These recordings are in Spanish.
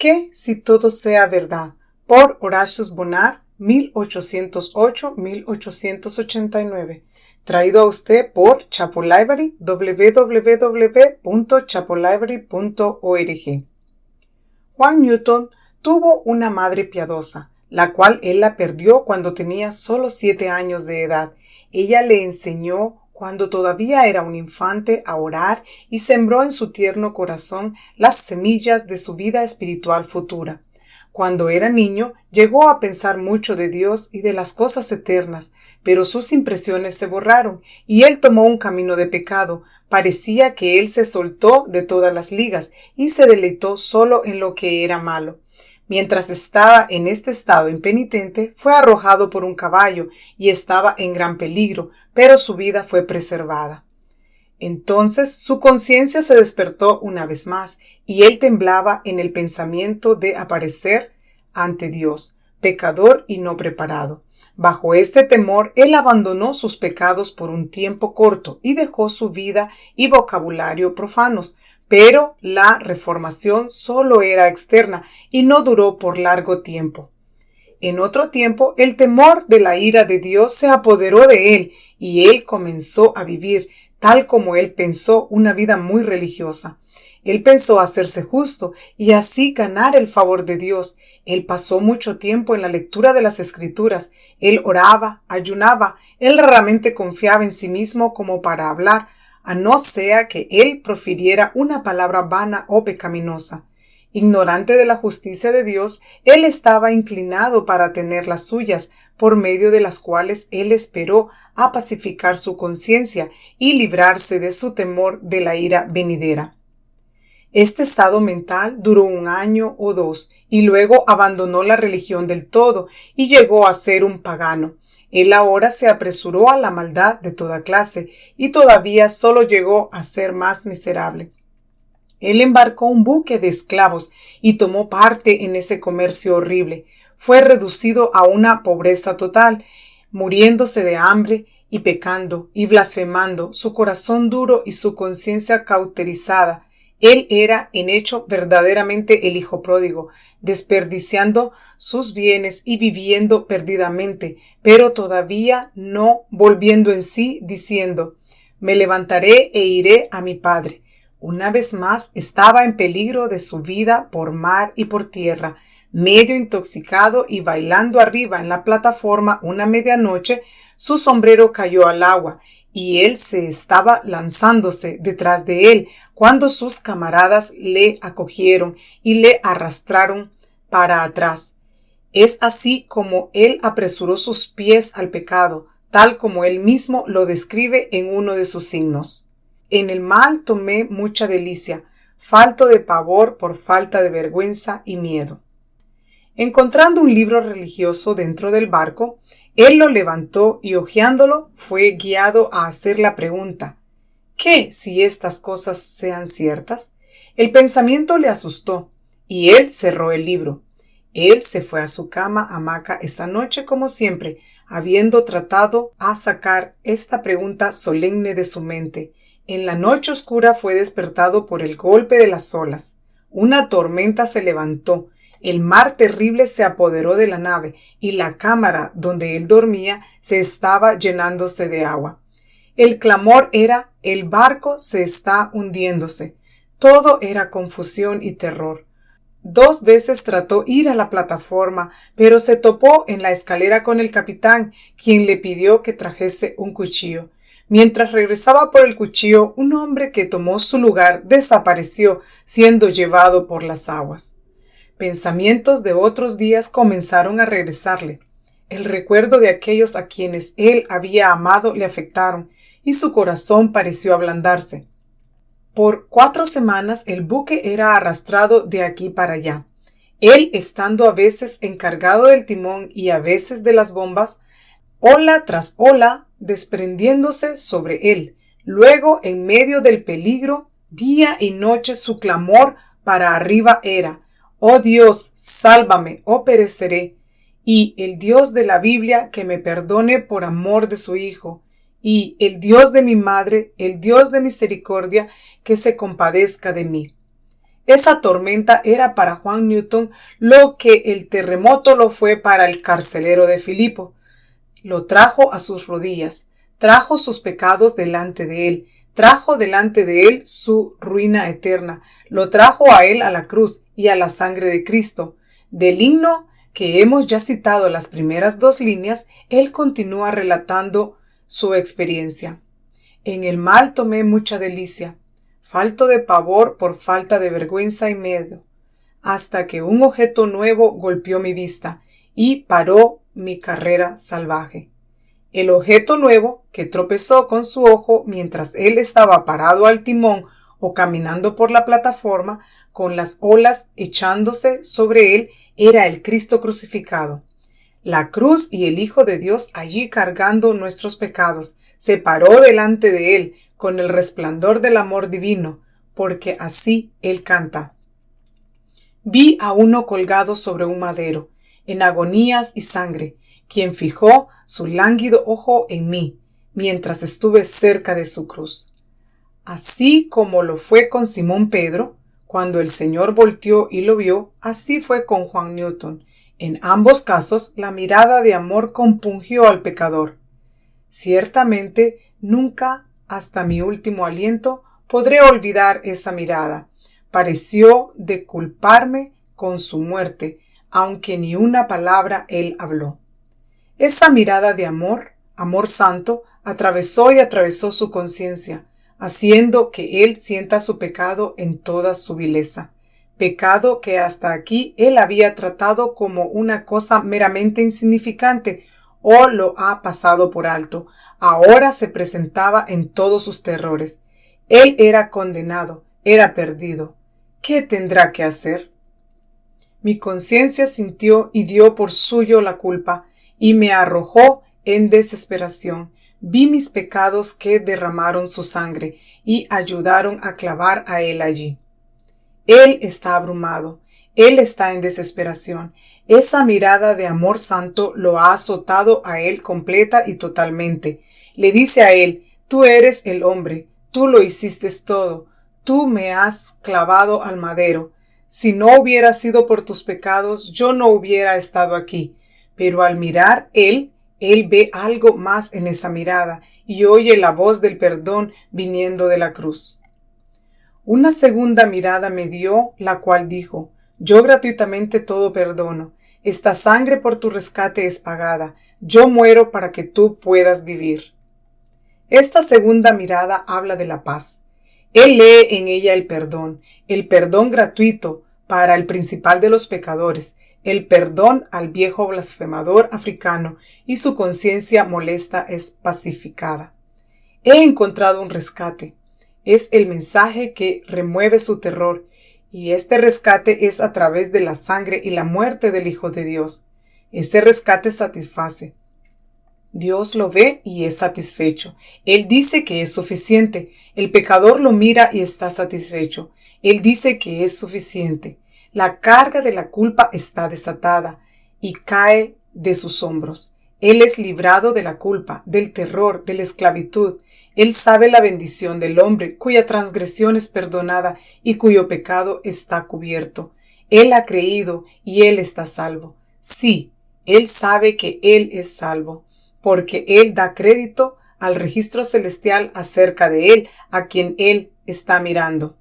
¿Qué si todo sea verdad? Por Horatius Bonar, 1808-1889. Traído a usted por Chapel Library, www.chapellibrary.org. Juan Newton tuvo una madre piadosa, la cual él la perdió cuando tenía solo 7 años de edad. Ella le enseñó cuando todavía era un infante a orar y sembró en su tierno corazón las semillas de su vida espiritual futura. Cuando era niño, llegó a pensar mucho de Dios y de las cosas eternas, pero sus impresiones se borraron y él tomó un camino de pecado. Parecía que él se soltó de todas las ligas y se deleitó solo en lo que era malo. Mientras estaba en este estado impenitente, fue arrojado por un caballo y estaba en gran peligro, pero su vida fue preservada. Entonces su conciencia se despertó una vez más y él temblaba en el pensamiento de aparecer ante Dios, pecador y no preparado. Bajo este temor, él abandonó sus pecados por un tiempo corto y dejó su vida y vocabulario profanos, pero la reformación solo era externa y no duró por largo tiempo. En otro tiempo, el temor de la ira de Dios se apoderó de él y él comenzó a vivir, tal como él pensó, una vida muy religiosa. Él pensó hacerse justo y así ganar el favor de Dios. Él pasó mucho tiempo en la lectura de las Escrituras. Él oraba, ayunaba. Él raramente confiaba en sí mismo como para hablar, a no sea que él profiriera una palabra vana o pecaminosa. Ignorante de la justicia de Dios, él estaba inclinado para tener las suyas, por medio de las cuales él esperó a pacificar su conciencia y librarse de su temor de la ira venidera. Este estado mental duró 1 año o 2 y luego abandonó la religión del todo y llegó a ser un pagano. Él ahora se apresuró a la maldad de toda clase y todavía solo llegó a ser más miserable. Él embarcó un buque de esclavos y tomó parte en ese comercio horrible. Fue reducido a una pobreza total, muriéndose de hambre y pecando y blasfemando, su corazón duro y su conciencia cauterizada. Él era en hecho verdaderamente el hijo pródigo, desperdiciando sus bienes y viviendo perdidamente, pero todavía no volviendo en sí, diciendo: «Me levantaré e iré a mi padre». Una vez más estaba en peligro de su vida por mar y por tierra. Medio intoxicado y bailando arriba en la plataforma una medianoche, su sombrero cayó al agua y él se estaba lanzándose detrás de él cuando sus camaradas le acogieron y le arrastraron para atrás. Es así como él apresuró sus pies al pecado, tal como él mismo lo describe en uno de sus signos. En el mal tomé mucha delicia, falto de pavor por falta de vergüenza y miedo. Encontrando un libro religioso dentro del barco, él lo levantó y hojeándolo fue guiado a hacer la pregunta: ¿qué si estas cosas sean ciertas? El pensamiento le asustó y él cerró el libro. Él se fue a su cama hamaca esa noche como siempre, habiendo tratado a sacar esta pregunta solemne de su mente. En la noche oscura fue despertado por el golpe de las olas. Una tormenta se levantó, el mar terrible se apoderó de la nave y la cámara donde él dormía se estaba llenándose de agua. El clamor era: el barco se está hundiéndose. Todo era confusión y terror. 2 veces trató ir a la plataforma, pero se topó en la escalera con el capitán, quien le pidió que trajese un cuchillo. Mientras regresaba por el cuchillo, un hombre que tomó su lugar desapareció, siendo llevado por las aguas. Pensamientos de otros días comenzaron a regresarle. El recuerdo de aquellos a quienes él había amado le afectaron, y su corazón pareció ablandarse. Por 4 semanas el buque era arrastrado de aquí para allá. Él estando a veces encargado del timón y a veces de las bombas, ola tras ola desprendiéndose sobre él. Luego, en medio del peligro, día y noche su clamor para arriba era: «Oh Dios, sálvame, o pereceré». Y el Dios de la Biblia que me perdone por amor de su Hijo. Y el Dios de mi madre, el Dios de misericordia, que se compadezca de mí. Esa tormenta era para Juan Newton lo que el terremoto lo fue para el carcelero de Filipo. Lo trajo a sus rodillas, trajo sus pecados delante de él, trajo delante de él su ruina eterna, lo trajo a él a la cruz y a la sangre de Cristo. Del himno que hemos ya citado las primeras 2 líneas, él continúa relatando su experiencia. En el mal tomé mucha delicia, falto de pavor por falta de vergüenza y miedo, hasta que un objeto nuevo golpeó mi vista y paró mi carrera salvaje. El objeto nuevo, que tropezó con su ojo mientras él estaba parado al timón o caminando por la plataforma, con las olas echándose sobre él, era el Cristo crucificado. La cruz y el Hijo de Dios allí cargando nuestros pecados, se paró delante de él con el resplandor del amor divino, porque así él canta. Vi a uno colgado sobre un madero, en agonías y sangre, quien fijó su lánguido ojo en mí, mientras estuve cerca de su cruz. Así como lo fue con Simón Pedro, cuando el Señor volteó y lo vio, así fue con Juan Newton. En ambos casos, la mirada de amor compungió al pecador. Ciertamente, nunca, hasta mi último aliento, podré olvidar esa mirada. Pareció de culparme con su muerte, aunque ni una palabra él habló. Esa mirada de amor, amor santo, atravesó su conciencia, haciendo que él sienta su pecado en toda su vileza. Pecado que hasta aquí él había tratado como una cosa meramente insignificante o lo ha pasado por alto. Ahora se presentaba en todos sus terrores. Él era condenado, era perdido. ¿Qué tendrá que hacer? Mi conciencia sintió y dio por suyo la culpa, y me arrojó en desesperación. Vi mis pecados que derramaron su sangre y ayudaron a clavar a él allí. Él está abrumado, él está en desesperación. Esa mirada de amor santo lo ha azotado a él completa y totalmente. Le dice a él, tú eres el hombre, tú lo hiciste todo, tú me has clavado al madero. Si no hubiera sido por tus pecados, yo no hubiera estado aquí. Pero al mirar él ve algo más en esa mirada y oye la voz del perdón viniendo de la cruz. Una segunda mirada me dio, la cual dijo, yo gratuitamente todo perdono. Esta sangre por tu rescate es pagada. Yo muero para que tú puedas vivir. Esta segunda mirada habla de la paz. Él lee en ella el perdón gratuito para el principal de los pecadores, el perdón al viejo blasfemador africano, y su conciencia molesta es pacificada. He encontrado un rescate. Es el mensaje que remueve su terror, y este rescate es a través de la sangre y la muerte del Hijo de Dios. Este rescate satisface. Dios lo ve y es satisfecho. Él dice que es suficiente. El pecador lo mira y está satisfecho. Él dice que es suficiente. La carga de la culpa está desatada y cae de sus hombros. Él es librado de la culpa, del terror, de la esclavitud. Él sabe la bendición del hombre cuya transgresión es perdonada y cuyo pecado está cubierto. Él ha creído y él está salvo. Sí, él sabe que él es salvo, porque él da crédito al registro celestial acerca de él, a quien él está mirando.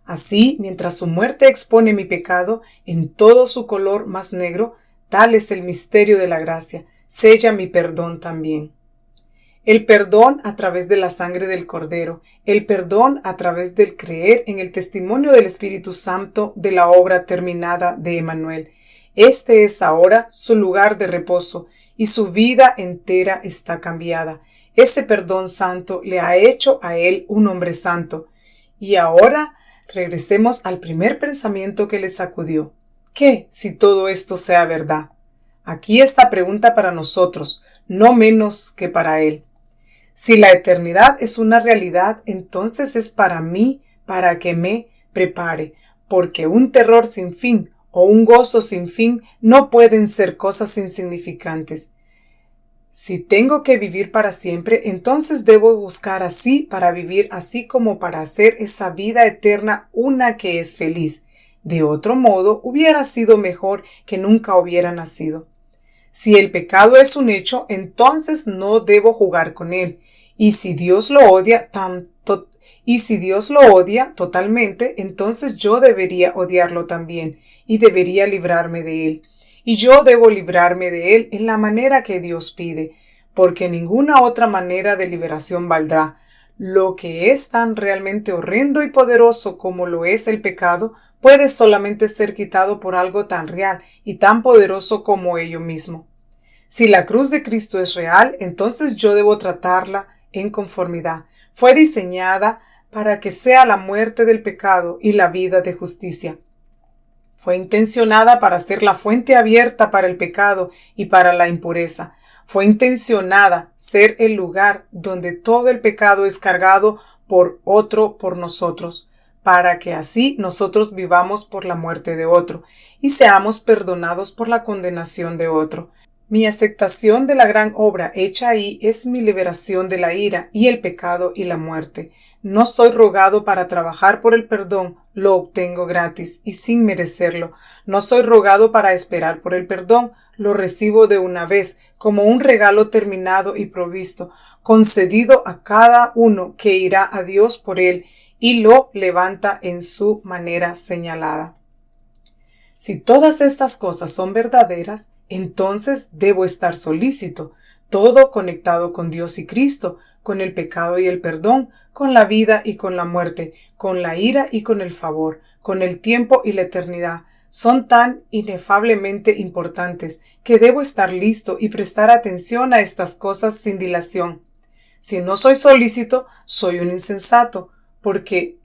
Así, mientras su muerte expone mi pecado en todo su color más negro, tal es el misterio de la gracia, sella mi perdón también. El perdón a través de la sangre del Cordero, el perdón a través del creer en el testimonio del Espíritu Santo de la obra terminada de Emmanuel. Este es ahora su lugar de reposo y su vida entera está cambiada. Ese perdón santo le ha hecho a él un hombre santo. Y ahora regresemos al primer pensamiento que le sacudió. ¿Qué si todo esto sea verdad? Aquí esta pregunta para nosotros, no menos que para él. Si la eternidad es una realidad, entonces es para mí, para que me prepare, porque un terror sin fin o un gozo sin fin no pueden ser cosas insignificantes. Si tengo que vivir para siempre, entonces debo buscar así para vivir así como para hacer esa vida eterna una que es feliz. De otro modo, hubiera sido mejor que nunca hubiera nacido. Si el pecado es un hecho, entonces no debo jugar con él. Y si Dios lo odia totalmente, entonces yo debería odiarlo también y debería librarme de él. Y yo debo librarme de él en la manera que Dios pide, porque ninguna otra manera de liberación valdrá. Lo que es tan realmente horrendo y poderoso como lo es el pecado, puede solamente ser quitado por algo tan real y tan poderoso como ello mismo. Si la cruz de Cristo es real, entonces yo debo tratarla en conformidad. Fue diseñada para que sea la muerte del pecado y la vida de justicia. Fue intencionada para ser la fuente abierta para el pecado y para la impureza. Fue intencionada ser el lugar donde todo el pecado es cargado por otro por nosotros, para que así nosotros vivamos por la muerte de otro y seamos perdonados por la condenación de otro. Mi aceptación de la gran obra hecha ahí es mi liberación de la ira y el pecado y la muerte. No soy rogado para trabajar por el perdón, lo obtengo gratis y sin merecerlo. No soy rogado para esperar por el perdón, lo recibo de una vez, como un regalo terminado y provisto, concedido a cada uno que irá a Dios por él y lo levanta en su manera señalada. Si todas estas cosas son verdaderas, entonces debo estar solícito, todo conectado con Dios y Cristo, con el pecado y el perdón, con la vida y con la muerte, con la ira y con el favor, con el tiempo y la eternidad. Son tan inefablemente importantes que debo estar listo y prestar atención a estas cosas sin dilación. Si no soy solícito, soy un insensato, porque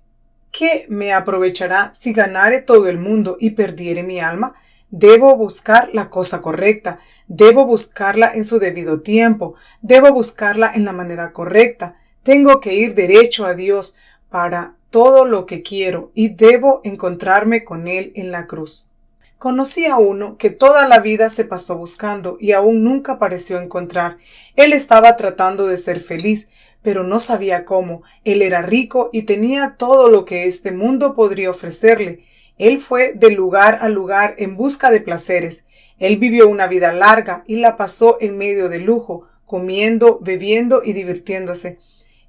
¿qué me aprovechará si ganare todo el mundo y perdiere mi alma? Debo buscar la cosa correcta, debo buscarla en su debido tiempo, debo buscarla en la manera correcta. Tengo que ir derecho a Dios para todo lo que quiero y debo encontrarme con Él en la cruz. Conocí a uno que toda la vida se pasó buscando y aún nunca pareció encontrar. Él estaba tratando de ser feliz, pero no sabía cómo. Él era rico y tenía todo lo que este mundo podría ofrecerle. Él fue de lugar a lugar en busca de placeres. Él vivió una vida larga y la pasó en medio de lujo, comiendo, bebiendo y divirtiéndose.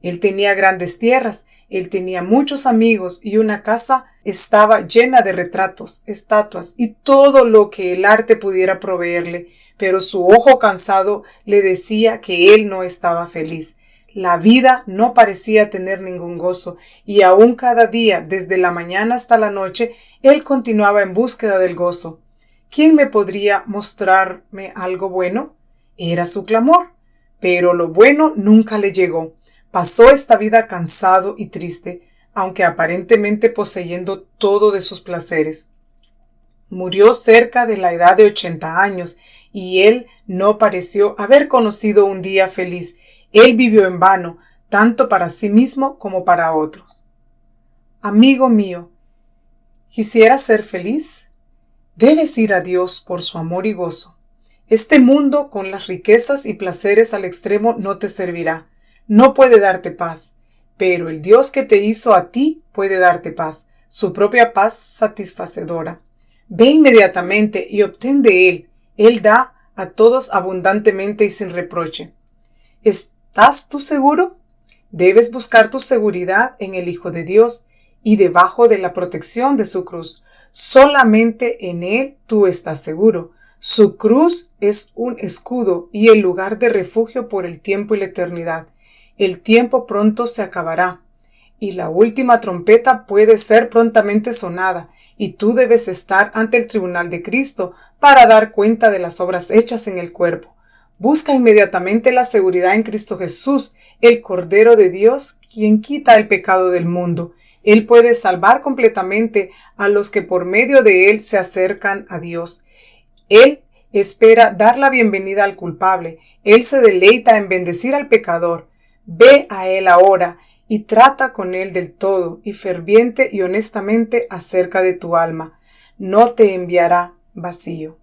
Él tenía grandes tierras, él tenía muchos amigos y una casa estaba llena de retratos, estatuas y todo lo que el arte pudiera proveerle, pero su ojo cansado le decía que él no estaba feliz. La vida no parecía tener ningún gozo, y aún cada día, desde la mañana hasta la noche, él continuaba en búsqueda del gozo. ¿Quién me podría mostrarme algo bueno? Era su clamor, pero lo bueno nunca le llegó. Pasó esta vida cansado y triste, aunque aparentemente poseyendo todo de sus placeres. Murió cerca de la edad de 80 años, y él no pareció haber conocido un día feliz. Él vivió en vano, tanto para sí mismo como para otros. Amigo mío, ¿quisieras ser feliz? Debes ir a Dios por su amor y gozo. Este mundo, con las riquezas y placeres al extremo, no te servirá. No puede darte paz, pero el Dios que te hizo a ti puede darte paz, su propia paz satisfacedora. Ve inmediatamente y obtén de Él. Él da a todos abundantemente y sin reproche. ¿Estás tú seguro? Debes buscar tu seguridad en el Hijo de Dios y debajo de la protección de su cruz. Solamente en Él tú estás seguro. Su cruz es un escudo y el lugar de refugio por el tiempo y la eternidad. El tiempo pronto se acabará y la última trompeta puede ser prontamente sonada, y tú debes estar ante el tribunal de Cristo para dar cuenta de las obras hechas en el cuerpo. Busca inmediatamente la seguridad en Cristo Jesús, el Cordero de Dios, quien quita el pecado del mundo. Él puede salvar completamente a los que por medio de Él se acercan a Dios. Él espera dar la bienvenida al culpable. Él se deleita en bendecir al pecador. Ve a Él ahora y trata con Él del todo y ferviente y honestamente acerca de tu alma. No te enviará vacío.